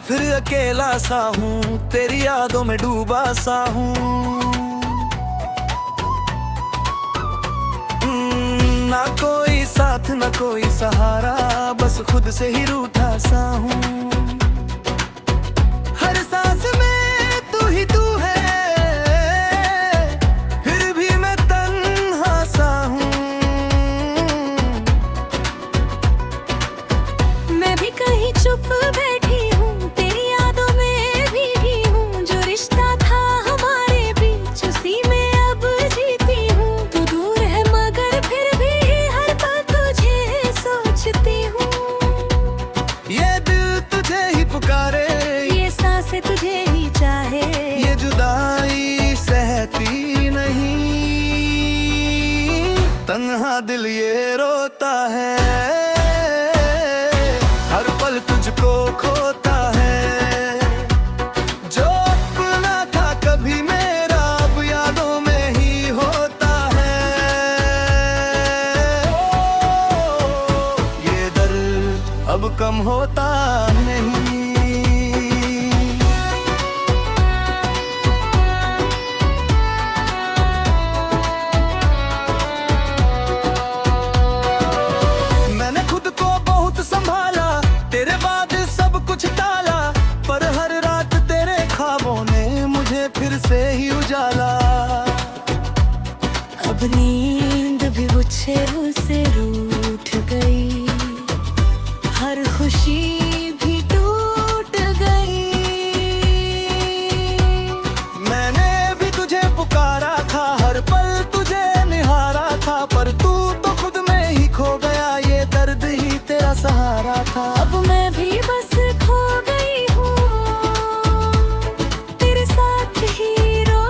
फिर अकेला सा हूँ, तेरी यादों में डूबा सा हूँ। ना कोई साथ ना कोई सहारा, बस खुद से ही रूठा सा हूँ। हर सांस में तू ही तू है, फिर भी मैं तन्हा सा हूँ। मैं भी कहीं चुप बैठी हूँ, तेरी यादों में भीगी हूँ। जो रिश्ता था हमारे बीच, उसी में अब जीती हूँ। तू दूर है मगर फिर भी हर पल तुझे सोचती हूँ। ये दिल तुझे ही पुकारे, ये सांसें तुझे ही चाहे, ये जुदाई सहती नहीं। तन्हा दिल ये रोता है, हर पल तुझको खोता है। जो अपना था कभी मेरा, अब यादों में ही होता है। ये दर्द अब कम होता नहीं। मैंने खुद को बहुत संभाला, तेरे बाद सब कुछ टाला, पर हर रात तेरे ख्वाबों ने मुझे फिर से ही उजाला। अब नींद भी मुझसे से रूठ गई, हर खुशी भी टूट गई। मैंने भी तुझे पुकारा था, हर पल तुझे निहारा था, पर तू तो खुद में ही खो गया। ये दर्द ही तेरा सहारा था। अब मैं भी बस खो गई हूँ, तेरे साथ ही रो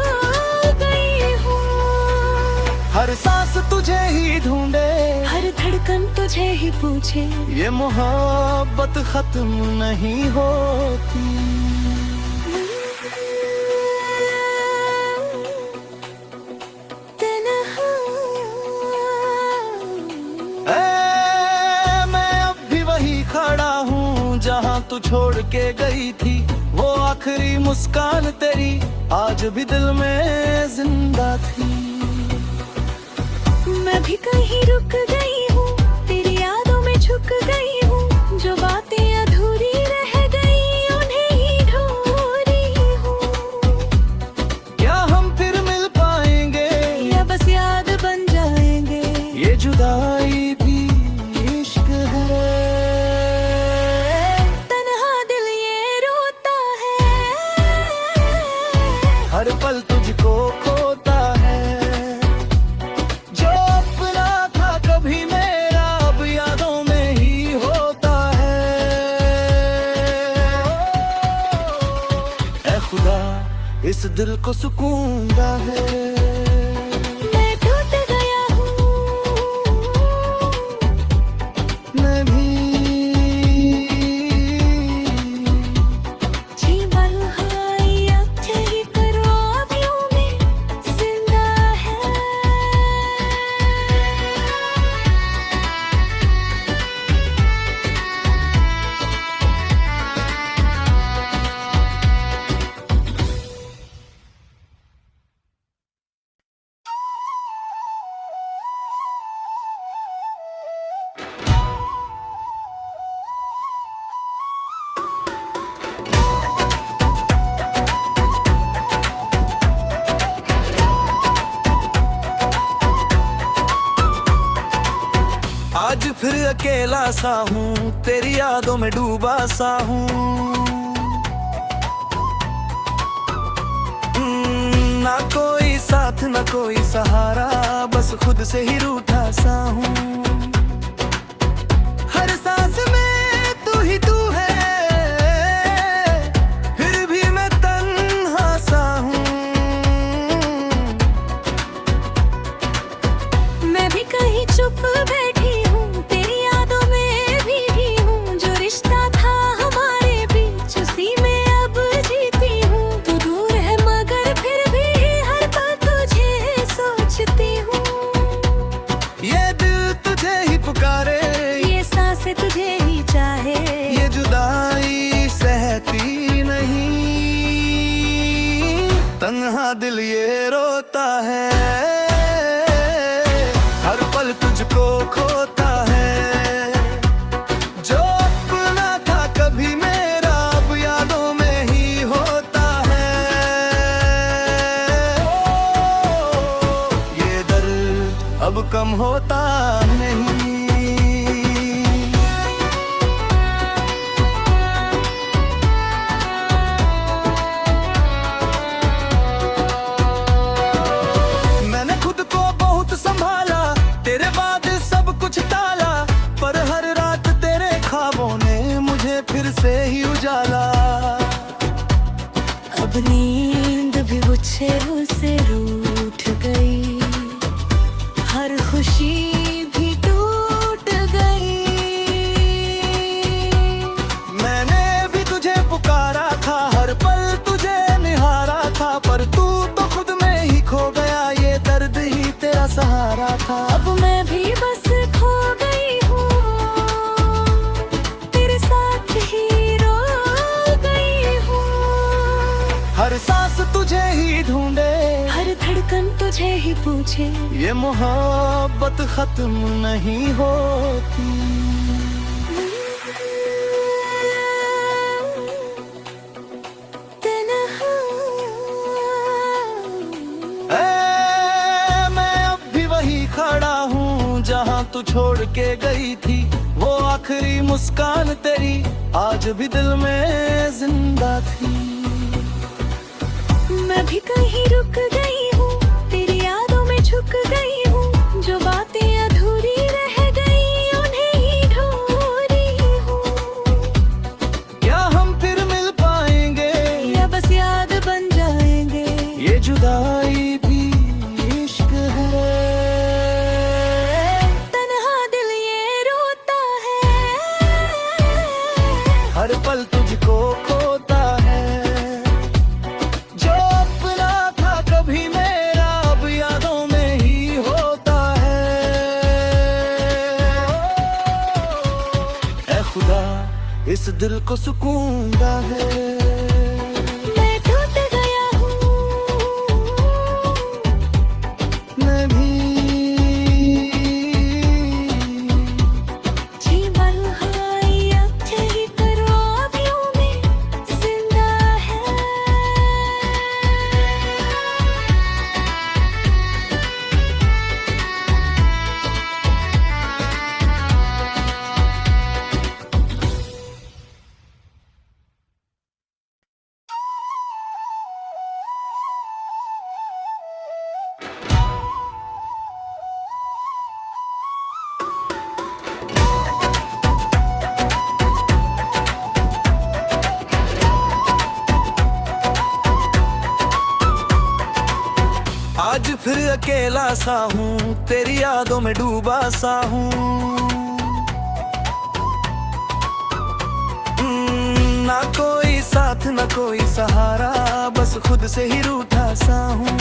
गई हूँ। हर सांस तुझे ही ढूंढे, हर धड़कन तुझे ही पूछे, ये मोहब्बत खत्म नहीं होती। मैं अब भी वही खड़ा हूँ जहाँ तू छोड़ के गई थी। वो आखिरी मुस्कान तेरी आज भी दिल में जिंदा थी। मैं भी कहीं रुक गई हूँ, तेरी यादों में झुक गई हूँ। जो बातें अधूरी रह गई, उन्हें ही ढूंढ रही हूँ। क्या हम फिर मिल पाएंगे, या बस याद बन जाएंगे। ये जुदाई भी इश्क है। तन्हा दिल ये रोता है, हर पल तुझको खोता है। जो अपना था कभी मेरा, अब यादों में ही होता है। ऐ खुदा, इस दिल को सुकून दा है। मैं टूट गया हूँ, मैं भी जी बलहाई अब तेरी ख्वाबों में जिंदा है। आज फिर अकेला सा हूँ, तेरी यादों में डूबा सा हूँ। ना कोई साथ ना कोई सहारा, बस खुद से ही रूठा सा हूँ। हर सांस में तू ही तू है, फिर भी मैं तन्हा सा हूँ। मैं भी कहीं चुप बैठी हूँ, तेरी यादों में भीगी हूँ। जो रिश्ता था हमारे बीच, उसी में अब जीती हूँ। तू दूर है मगर फिर भी हर पल तुझे सोचती हूँ। ये दिल तुझे ही तन्हा दिल ये रोता है, हर पल तुझको खोता है। जो अपना था कभी मेरा अब यादों में ही होता है। ये दर्द अब कम होता नहीं। मैंने खुद को बहुत संभाला, तेरे बाद सब कुछ टाला, पर हर रात तेरे ख्वाबों ने मुझे फिर से ही उजाला। अब नींद भी मुझसे से रूठ गई, हर खुशी भी टूट गई। मैंने भी तुझे पुकारा था, हर पल तुझे निहारा था, पर तू तो खुद में ही खो गया, ये दर्द ही तेरा सहारा था। अब मैं भी बस खो गई हूँ, तेरे साथ ही रो गई हूँ। हर सांस तुझे ही ढूंढे, हर धड़कन तुझे ही पूछे, ये मोहब्बत खत्म नहीं होती। मैं अब भी वही खड़ा हूँ जहाँ तू छोड़ के गई थी। वो आखिरी मुस्कान तेरी आज भी दिल में जिंदा थी। मैं भी कहीं रुक गई हूँ, तेरी यादों में झुक गई हूँ। जो बातें अधूरी रह गई उन्हें ही ढूंढ रही हूँ। क्या हम फिर मिल पाएंगे या बस याद बन जाएंगे, ये जुदाई भी इश्क है। तन्हा दिल ये रोता है, हर पल तुझको खोता है। जो अपना था कभी मेरा अब यादों में ही होता है। ऐ खुदा इस दिल को सुकून दा है। मैं टूट गया हूँ, मैं भी जीवन हाई अब तेरी ख्वाबों में जिंदा है। आज फिर अकेला सा हूँ, तेरी यादों में डूबा सा हूँ। ना कोई साथ ना कोई सहारा, बस खुद से ही रूठा सा हूँ।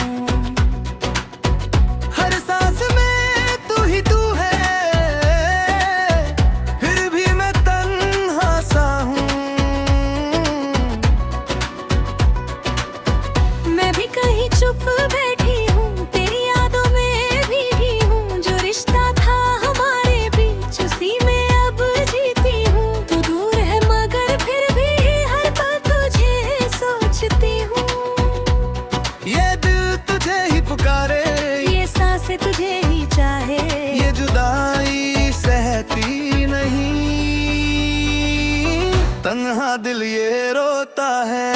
हर सांस में तू ही तू है, फिर भी मैं तन्हा सा हूँ। मैं भी कहीं चुप बैठी हूँ, तेरी यादों में भीगी हूँ। जो रिश्ता था हमारे बीच उसी में अब जीती हूँ। तू दूर है मगर फिर भी हर पल तुझे सोचती हूँ। ये दिल तुझे ही पुकारे, ये सांसें तुझे ही चाहे, ये जुदाई सहती नहीं। तन्हा दिल ये रोता है,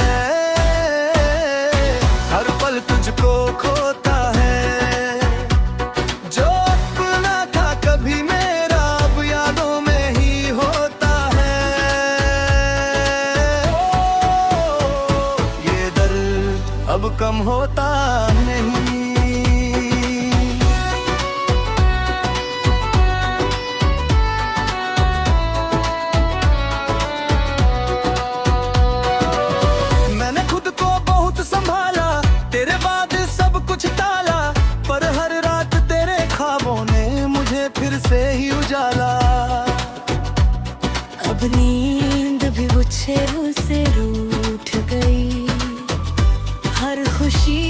हर पल तुझको खोता है। जो अपना था कभी मेरा अब यादों में ही होता है। ये दर्द अब कम होता नहीं। मैंने खुद को बहुत संभाला, तेरे बाद सब कुछ टाला, पर हर रात तेरे ख्वाबों ने मुझे फिर से ही उजाला। अब नींद भी मुझसे रूठ गई, हर खुशी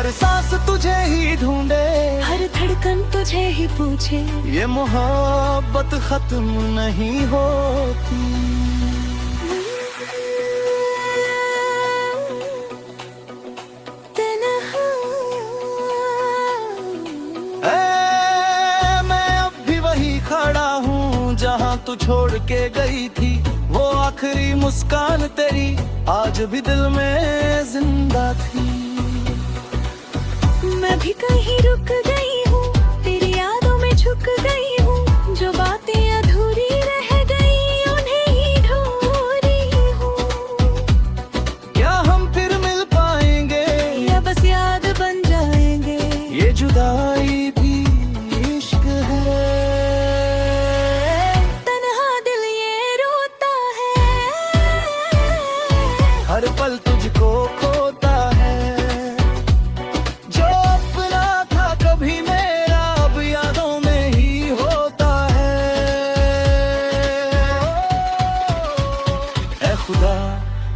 हर सांस तुझे ही ढूंढे, हर धड़कन तुझे ही पूछे, ये मोहब्बत खत्म नहीं होती। मैं अब भी वही खड़ा हूँ जहाँ तू छोड़ के गई थी, वो आखिरी मुस्कान तेरी आज भी दिल में जिंदा थी। मैं भी कहीं रुक गई हूँ, तेरी यादों में झुक गई हूँ, जो बातें अधूरी रह गई उन्हें ही ढूंढ रही हूँ। क्या हम फिर मिल पाएंगे या बस याद बन जाएंगे, ये जुदाई भी इश्क है। तन्हा दिल ये रोता है, हर पल तुझको खोता है, जो अपना था कभी मेरा अब यादों में ही होता है। ऐ खुदा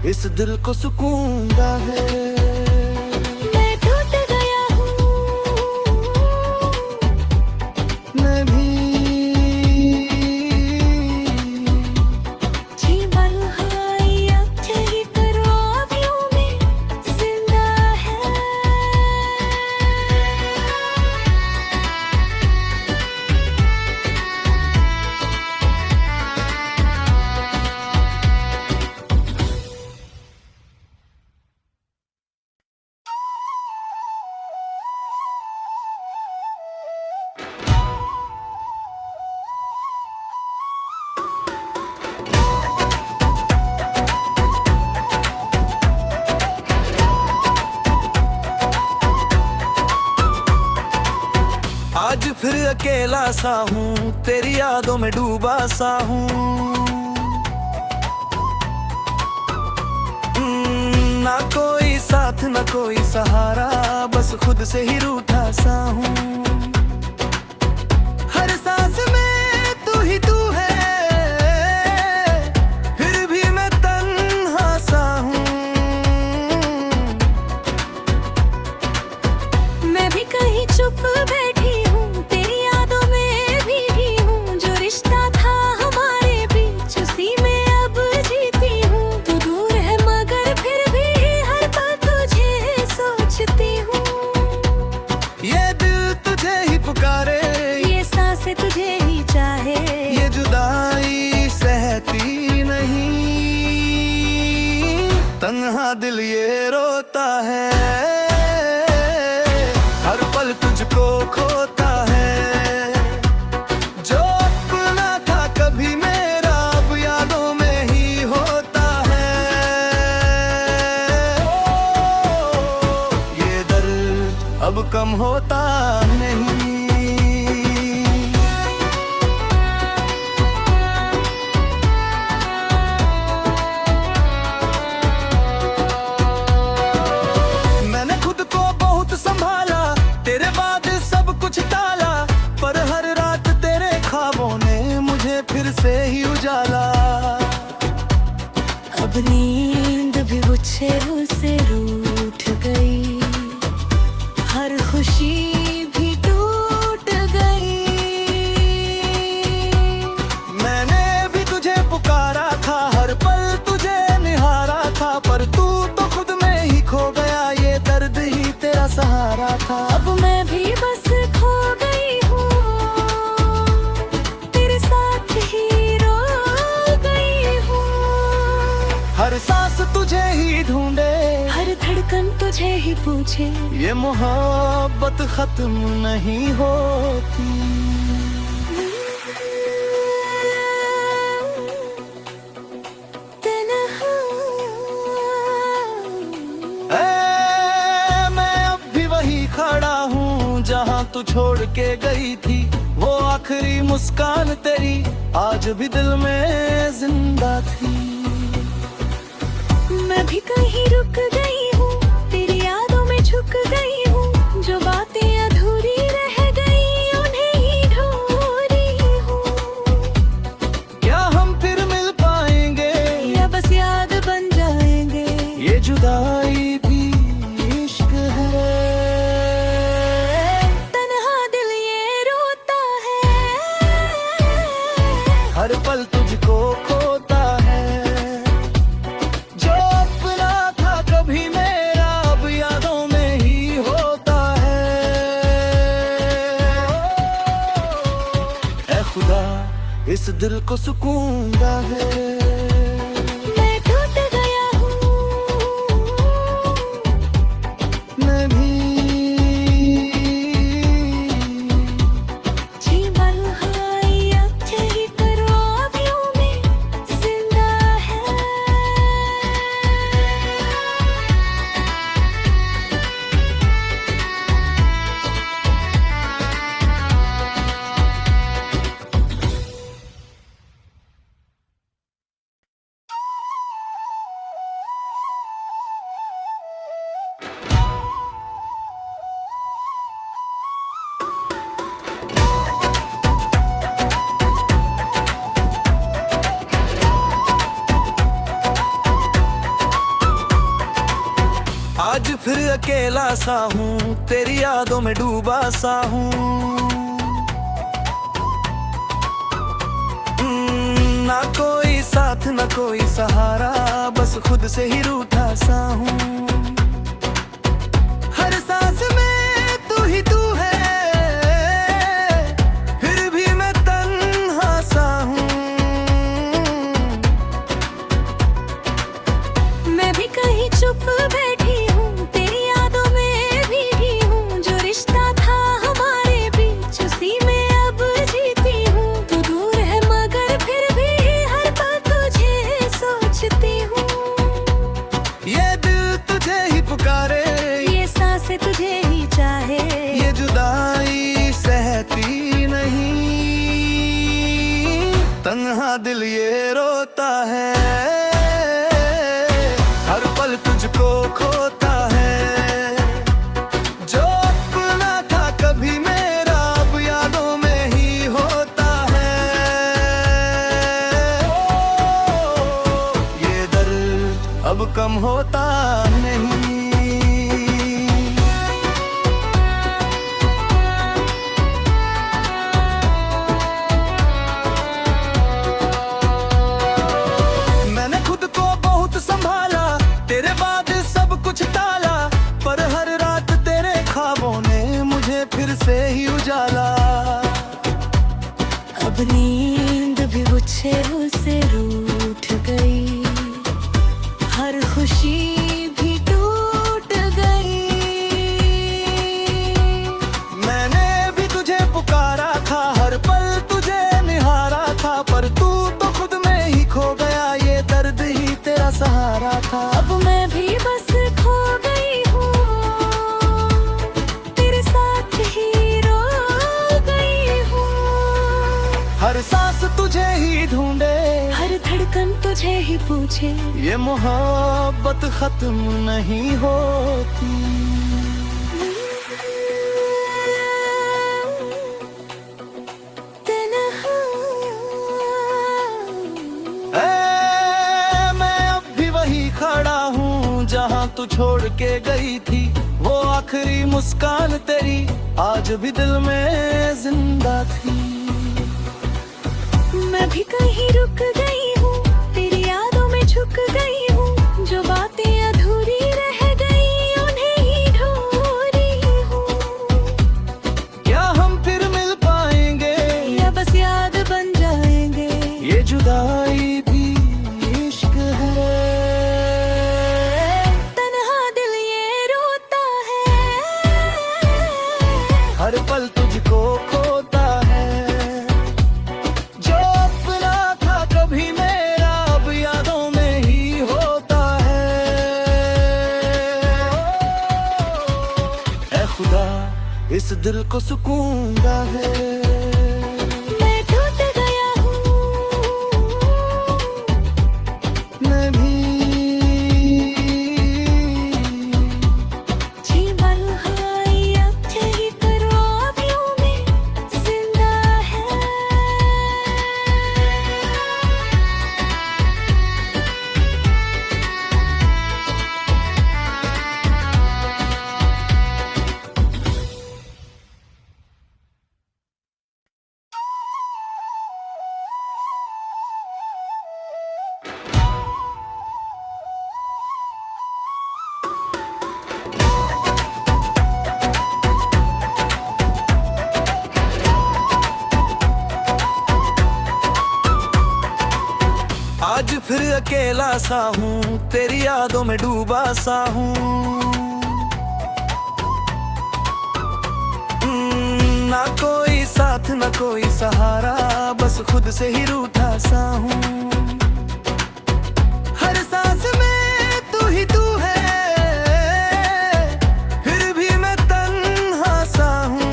इस दिल को सुकून दा है। मैं टूट गया हूँ, मैं भी जीवन हाई अब तेरी ख्वाबों में जिंदा है। आज फिर अकेला सा हूँ, तेरी यादों में डूबा सा हूँ। ना कोई साथ ना कोई सहारा, बस खुद से ही रूठा सा हूँ। हर सांस में तू ही तू है, फिर भी मैं तन्हा सा हूँ। मैं भी कहीं चुप बैठी हूँ, तेरी यादों में भीगी हूँ, जो रिश्ता था हमारे बीच उसी में अब जीती हूँ। तू दूर है मगर फिर भी हर पल तुझे सोचती हूँ। ये दिल तुझे ही पुकारे, ये सांसें तुझे ही चाहे, ये जुदाई सहती नहीं। तन्हा दिल ये रोता है, हर पल तुझको खोता है, जो अपना था कभी मेरा अब यादों में ही होता है। ये दर्द अब कम होता नहीं। मैंने खुद को बहुत संभाला, तेरे बाद सब कुछ टाला, पर हर रात तेरे ख्वाबों ने मुझे फिर से ही उजाला। अब नींद भी मुझसे से रूठ गई, हर खुशी भी टूट गई। मैंने भी तुझे पुकारा था, हर पल तुझे निहारा था, पर तू तो खुद में ही खो गया, ये दर्द ही तेरा सहारा था। अब मैं भी बस खो गई हूँ, तेरे साथ ही रो गई हूँ। हर सांस तुझे ही ढूंढे, हर धड़कन तुझे ही पूछे, ये मोहब्बत खत्म नहीं होती। मैं अब भी वही खड़ा हूँ जहाँ तू छोड़ के गई थी, वो आखिरी मुस्कान तेरी आज भी दिल में जिंदा थी। मैं भी कहीं रुक गई हूँ, तेरी यादों में झुक गई हूँ, जो बातें अधूरी रह गई उन्हें ही ढूंढ रही हूँ। क्या हम फिर मिल पाएंगे या बस याद बन जाएंगे, ये जुदाई भी इश्क है। इस दिल को सुकून दा है। मैं टूट गया हूँ, मैं भी जी बलहाई अब तेरी ख्वाबों में जिंदा है। आज फिर अकेला सा हूँ, तेरी यादों में डूबा सा हूँ। ना कोई साथ ना कोई सहारा, बस खुद से ही रूठा सा हूँ। हर सांस में तू ही तू है, फिर भी मैं तन्हा सा हूँ। मैं भी कहीं चुप बैठी हूँ, तेरी यादों में भीगी हूँ। जो रिश्ता था हमारे बीच, उसी में अब जीती हूँ। तू दूर है मगर फिर भी हर पल तुझे सोचती हूँ। ये दिल तुझे ही पुकारे, ये सांसें तुझे ही चाहे। ये जुदाई सहती नहीं, तन्हा दिल ये रोता है। हर पल तुझको खोता है, जो अपना था कभी मेरा अब यादों में ही होता है। ये दर्द अब कम होता नहीं। मैंने खुद को बहुत संभाला, तेरे बाद सब कुछ टाला, पर हर रात तेरे ख्वाबों ने मुझे फिर से ही उजाला। अब नींद भी मुझसे से रूठ गई, हर खुशी भी टूट गई। मैंने भी तुझे पुकारा था, हर पल तुझे निहारा था, पर तू तो खुद में ही खो गया। ये दर्द ही तेरा सहारा था। अब मैं भी बस खो गई हूँ, तेरे साथ ही रो गई हूँ। हर सांस तुझे ही ढूंढे, हर धड़कन तुझे ही पूछे। ये मोहब्बत खत्म नहीं होती। मैं अब भी वही खड़ा हूँ जहाँ तू छोड़ के गई थी। वो आखिरी मुस्कान तेरी आज भी दिल में जिंदा थी। मैं भी कहीं रुक गई हूँ, तेरी यादों में झुक गई हूँ। जो बातें अधूरी रह गई उन्हें ही ढूंढ रही हूँ। क्या हम फिर मिल पाएंगे, या बस याद बन जाएंगे। ये जुदाई भी इश्क है। तन्हा दिल ये रोता है, हर पल तुझको खोता है। जो अपना था कभी मेरा अब यादों में ही होता है। ऐ खुदा इस दिल को सुकून दा है। फिर अकेला सा हूँ, तेरी यादों में डूबा सा हूँ। ना कोई साथ ना कोई सहारा, बस खुद से ही रूठा सा हूँ। हर सांस में तू ही तू है, फिर भी मैं तन्हा सा हूँ।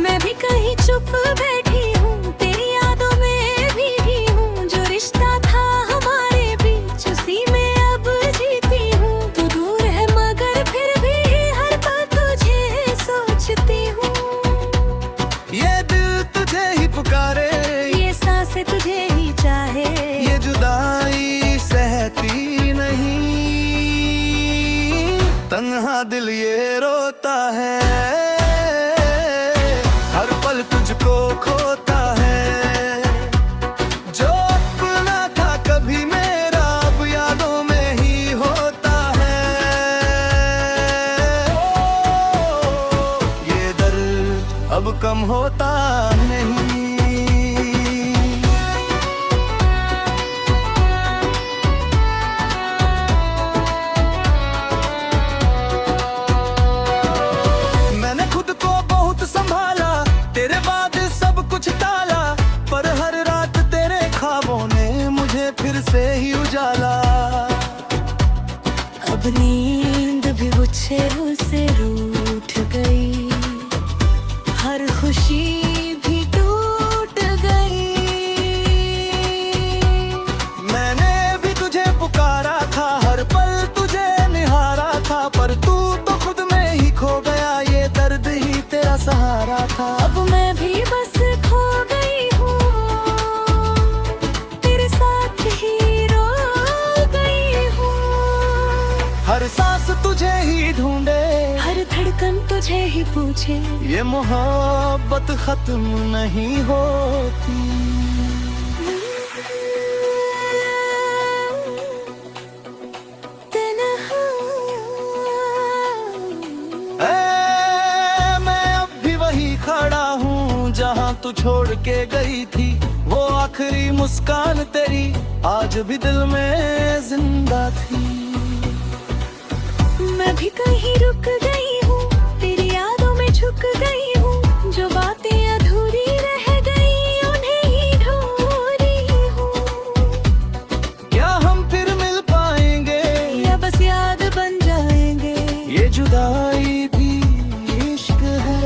मैं भी कहीं चुप बैठी हूँ, तेरी यादों में भीगी हूँ। जो रिश्ता था हमारे बीच, उसी में अब जीती हूँ। तू दूर है मगर फिर भी हर पल तुझे सोचती हूँ। ये दिल तुझे ही पुकारे, ये सांसें तुझे ही चाहे, ये जुदाई सहती नहीं। तन्हा दिल ये रोता है, हर पल तुझको खोता है। जो अपना था कभी मेरा, अब यादों में ही होता है। ये दर्द अब कम होता नहीं। मैंने खुद को बहुत संभाला, तेरे बाद सब कुछ टाला, पर हर रात तेरे ख्वाबों ने मुझे फिर से ही उजाला। अब नींद भी मुझसे से रूठ गई, हर खुशी भी टूट गई। मैंने भी तुझे पुकारा था, हर पल तुझे निहारा था, पर तू तो खुद में ही खो गया। ये दर्द ही तेरा सहारा था। अब मैं भी बस खो गई हूँ, तेरे साथ ही रो गई हूँ। हर सांस तुझे ही ढूंढे, हर धड़कन तुझे ही पूछे, ये मोहब्बत खत्म नहीं होती। मैं अब भी वही खड़ा हूँ जहाँ तू छोड़ के गई थी। वो आखिरी मुस्कान तेरी आज भी दिल में जिंदा थी। मैं भी कहीं रुक गई हूँ, तेरी यादों में झुक गई हूँ। जो बातें अधूरी रह गई, उन्हें ही ढूंढ रही हूँ। क्या हम फिर मिल पाएंगे, या बस याद बन जाएंगे। ये जुदाई भी इश्क है।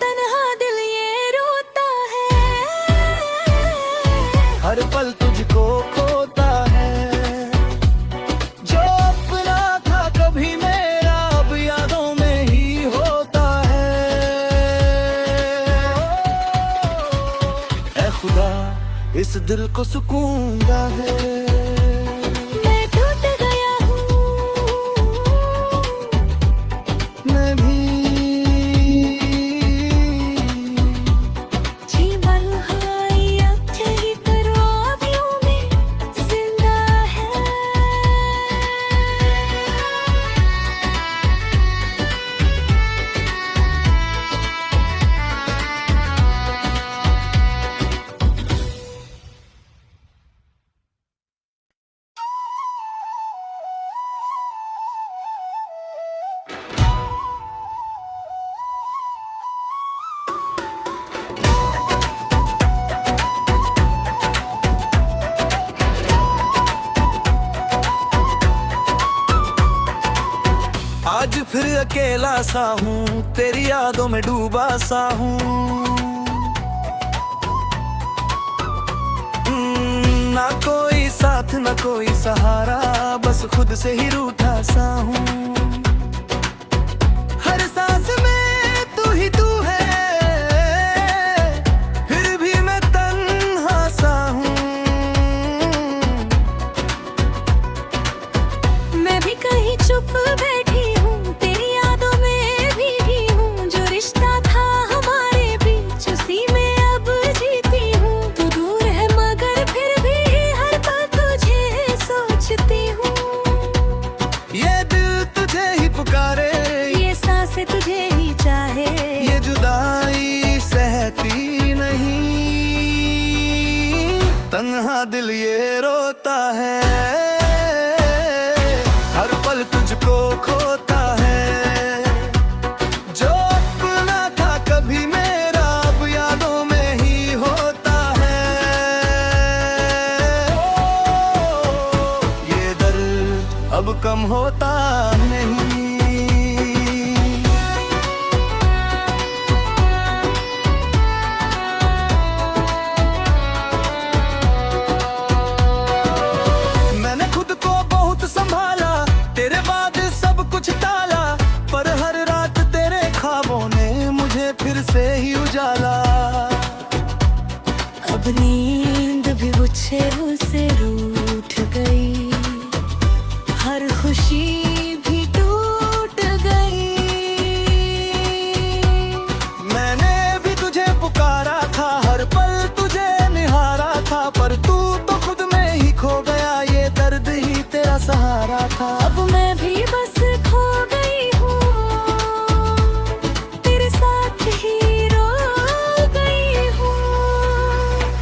तन्हा दिल ये रोता है, हर पल तुझको खोता है। जो अपना था कभी मेरा, अब यादों में ही होता है। ऐ खुदा, इस दिल को सुकून दा है। मैं टूट गया हूँ, मैं भी जीवन हाई अब तेरी ख्वाबों में जिंदा है। आज फिर अकेला सा हूँ, तेरी यादों में डूबा सा हूँ। ना कोई साथ ना कोई सहारा, बस खुद से ही रूठा सा हूँ। हर सांस में तू ही तू है, फिर भी मैं तन्हा सा हूँ। मैं भी कहीं चुप बैठी हूँ, तेरी यादों में भीगी हूँ। जो रिश्ता था हमारे बीच, उसी में अब जीती हूँ। तू दूर है मगर फिर भी हर पल तुझे सोचती हूँ। ये दिल तुझे तन्हा दिल ये रोता है, हर पल तुझको खोता है। जो अपना था कभी मेरा अब यादों में ही होता है। ये दर्द अब कम होता नहीं। फिर से ही उजाला, अब नींद भी मुझसे से रूठ गई, हर खुशी भी टूट गई। मैंने भी तुझे पुकारा था, हर पल तुझे निहारा था, पर तू तो खुद में ही खो गया, ये दर्द ही तेरा सहारा था। अब मैं भी बस खो गई हूँ, तेरे साथ ही रो गई हूँ।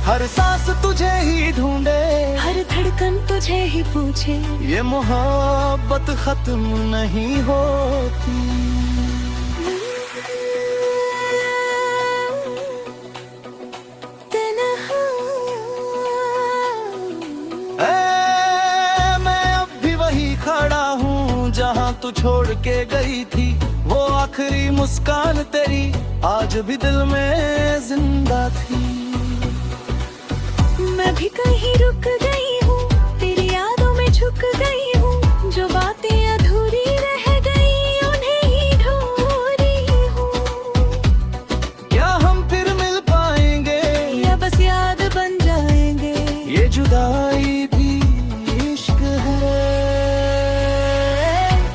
हर सांस तुझे ही ढूंढे, हर धड़कन तुझे ही पूछे, ये मोहब्बत खत्म नहीं होती। मैं अब भी वही खड़ा हूँ जहाँ तू छोड़ के गई थी, वो आखिरी मुस्कान तेरी आज भी दिल में जिंदा थी। मैं भी कहीं रुक गई हूँ, तेरी यादों में झुक गई हूँ, जो बातें अधूरी रह गई उन्हें ही ढूंढ रही हूँ। क्या हम फिर मिल पाएंगे या बस याद बन जाएंगे, ये जुदाई भी इश्क है।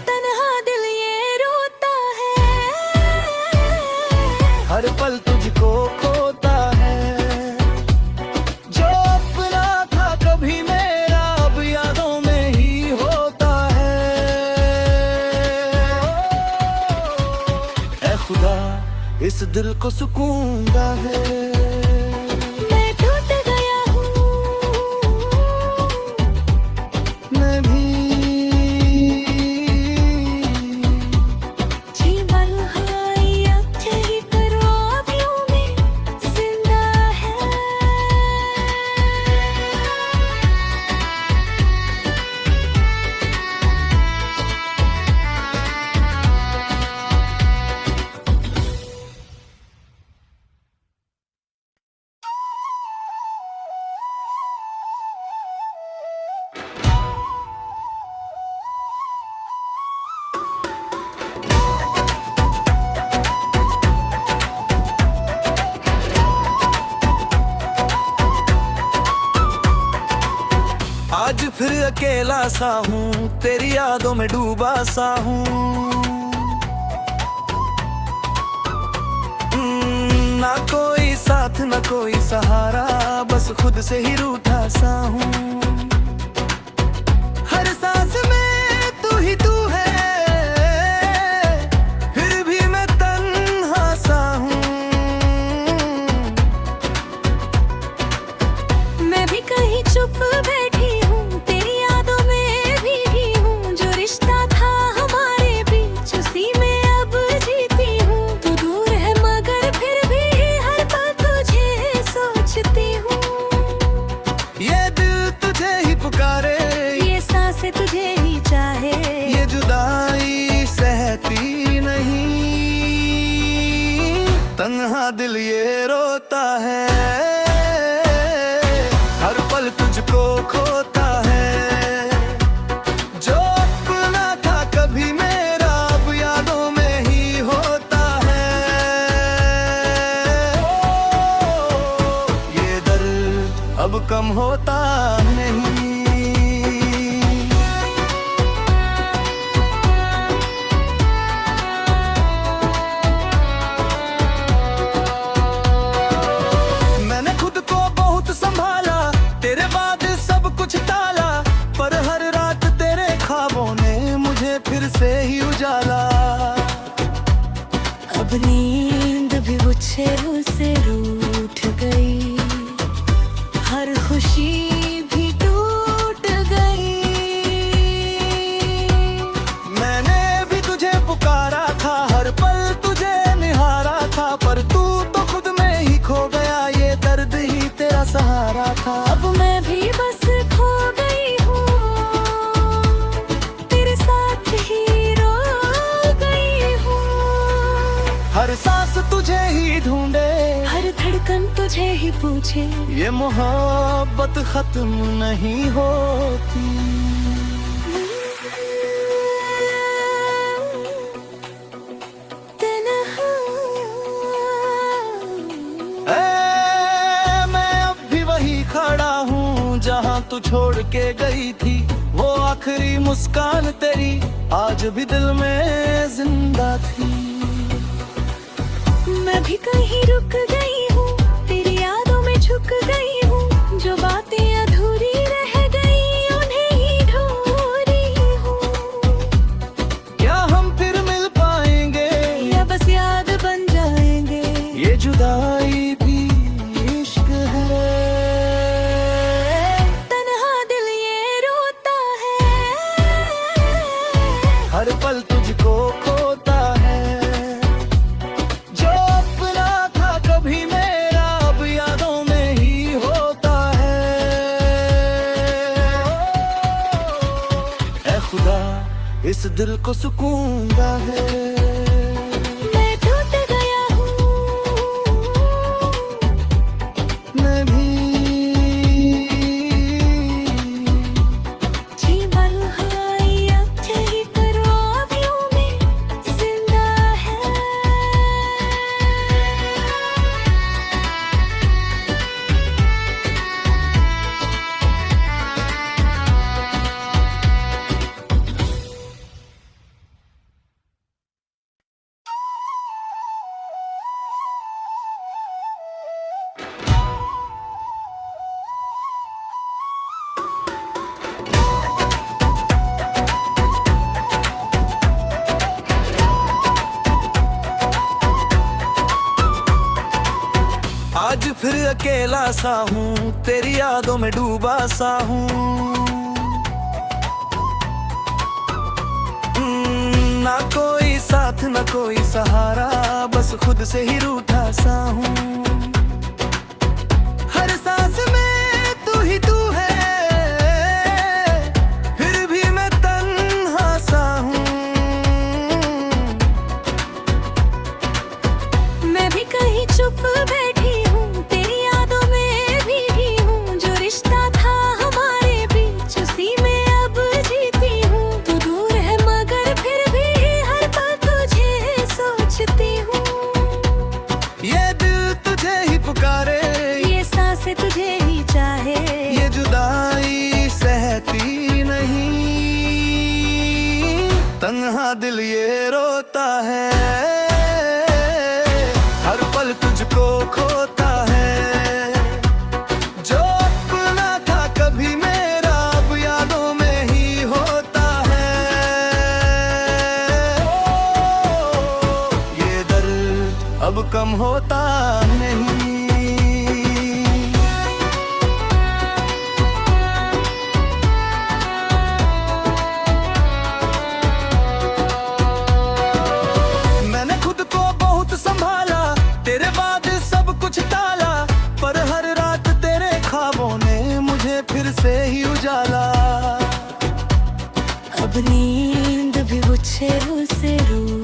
तन्हा दिल ये रोता है, हर पल तुझको खोता है। जो अपना था कभी मेरा अब यादों में ही होता है। ऐ खुदा इस दिल को सुकून दा है। मैं टूट गया हूँ, मैं भी जीवन हाई अक्छी ख्वाबियों में जिंदा है। आज फिर अकेला सा हूँ, तेरी यादों में डूबा सा हूँ। ना कोई साथ ना कोई सहारा, बस खुद से ही रूठा सा हूँ। हर सांस में तू ही तू है, फिर भी मैं तन्हा सा हूँ। मैं भी कहीं चुप बैठी हूँ, तेरी यादों में भीगी हूँ, जो रिश्ता था हमारे बीच उसी में अब जीती हूँ। तू दूर है मगर फिर भी हर पल तुझे सोचती हूँ। ये दिल तुझे ही पुकारे, ये सांसें तुझे ही चाहे, ये जुदाई सहती नहीं। तन्हा दिल ये रोता है, हर पल तुझको खोता है। जो अपना था कभी मेरा अब यादों में ही होता है। ये दर्द अब कम होता नहीं। मैंने खुद को बहुत संभाला, तेरे बाद सब कुछ टाला, पर हर रात तेरे ख्वाबों ने मुझे फिर से ही उजाला। अब नींद भी मुझसे रूठ गई, हर खुशी कसम तुझे ही पूछे, ये मोहब्बत खत्म नहीं होती। मैं अब भी वही खड़ा हूँ जहाँ तू छोड़ के गई थी। वो आखिरी मुस्कान तेरी आज भी दिल में जिंदा थी। मैं भी कहीं रुक गई हूँ, तेरी यादों में झुक गई हूँ। जो बातें अधूरी रह गई उन्हें ही ढूंढ रही हूँ। क्या हम फिर मिल पाएंगे या बस याद बन जाएंगे? ये जुदाई भी इश्क है। तन्हा दिल ये रोता है, हर पल तुझको खोता है। जो अपना था कभी मेरा अब यादों में ही होता है। ऐ खुदा इस दिल को सुकून दा है। मैं टूट गया हूँ, मैं भी जीवन हाई अब तेरी ख्वाबों में जिंदा है। आज फिर अकेला सा हूँ, तेरी यादों में डूबा सा हूँ। ना कोई साथ ना कोई सहारा, बस खुद से ही रूठा सा हूँ। हर सांस में तू ही तू है, फिर भी मैं तन्हा सा हूँ। मैं भी कहीं चुप बैठी हूँ, तेरी यादों में भीगी हूँ। जो रिश्ता था हमारे बीच उसी में अब जीती हूँ। तू दूर है मगर फिर भी हर पल तुझे सोचती हूँ। ये दिल तुझे ही पुकारे, ये सांसें तुझे ही चाहे, ये जुदाई सहती नहीं। तन्हा दिल ये रोता है, हर पल तुझको खोता है। जो अपना था कभी मेरा अब यादों में ही होता है। ये दर्द अब कम होता नहीं। मैंने खुद को बहुत संभाला, तेरे बाद सब कुछ टाला। पर हर रात तेरे ख्वाबों ने मुझे फिर से ही उजाला। अब नींद भी मुझसे रूठ